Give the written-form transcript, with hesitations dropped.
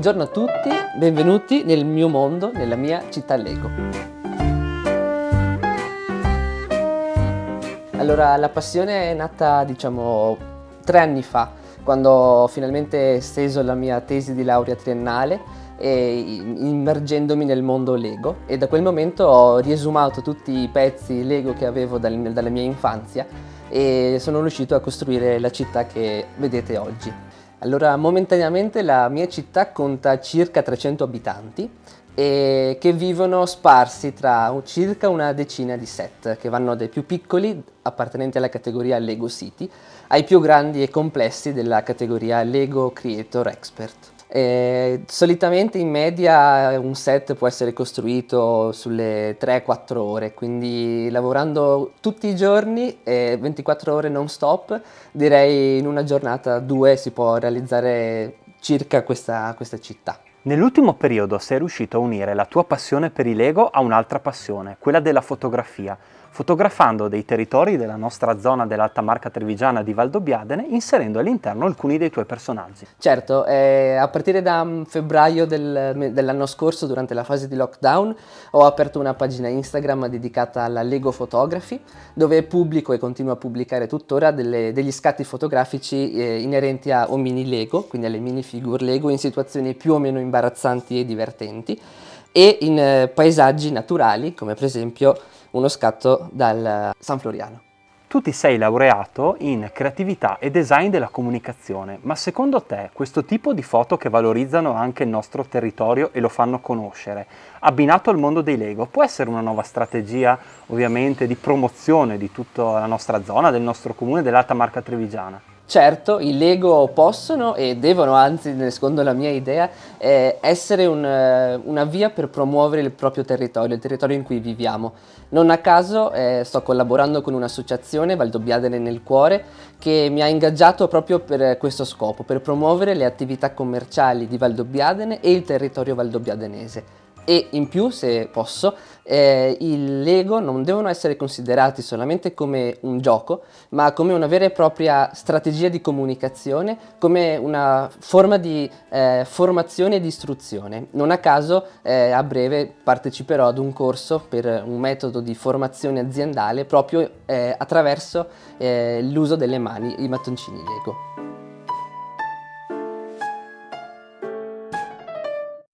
Buongiorno a tutti, benvenuti nel mio mondo, nella mia città Lego. Allora, la passione è nata, 3 anni fa, quando ho finalmente steso la mia tesi di laurea triennale e immergendomi nel mondo Lego, e da quel momento ho riesumato tutti i pezzi Lego che avevo dalla mia infanzia e sono riuscito a costruire la città che vedete oggi. Allora, momentaneamente la mia città conta circa 300 abitanti e che vivono sparsi tra circa una decina di set, che vanno dai più piccoli, appartenenti alla categoria Lego City, ai più grandi e complessi della categoria Lego Creator Expert. Solitamente in media un set può essere costruito sulle 3-4 ore, quindi lavorando tutti i giorni, 24 ore non stop, direi in una giornata 2 si può realizzare circa questa città. Nell'ultimo periodo sei riuscito a unire la tua passione per i Lego a un'altra passione, quella della fotografia, fotografando dei territori della nostra zona dell'Alta Marca Trevigiana di Valdobbiadene, inserendo all'interno alcuni dei tuoi personaggi. Certo, a partire da febbraio dell'anno scorso, durante la fase di lockdown, ho aperto una pagina Instagram dedicata alla Lego Photography, dove pubblico e continuo a pubblicare tuttora degli scatti fotografici inerenti a omini Lego, quindi alle minifigure Lego in situazioni più o meno imbarazzanti e divertenti, e in paesaggi naturali, come per esempio uno scatto dal San Floriano. Tu ti sei laureato in creatività e design della comunicazione, ma secondo te questo tipo di foto che valorizzano anche il nostro territorio e lo fanno conoscere, abbinato al mondo dei Lego, può essere una nuova strategia ovviamente di promozione di tutta la nostra zona, del nostro comune, dell'Alta Marca Trevigiana? Certo, i Lego possono e devono, anzi, secondo la mia idea, essere una via per promuovere il proprio territorio, il territorio in cui viviamo. Non a caso sto collaborando con un'associazione, Valdobbiadene nel Cuore, che mi ha ingaggiato proprio per questo scopo, per promuovere le attività commerciali di Valdobbiadene e il territorio valdobbiadenese. E in più, se posso, i Lego non devono essere considerati solamente come un gioco, ma come una vera e propria strategia di comunicazione, come una forma di formazione e di istruzione. Non a caso a breve parteciperò ad un corso per un metodo di formazione aziendale proprio attraverso l'uso delle mani, i mattoncini Lego.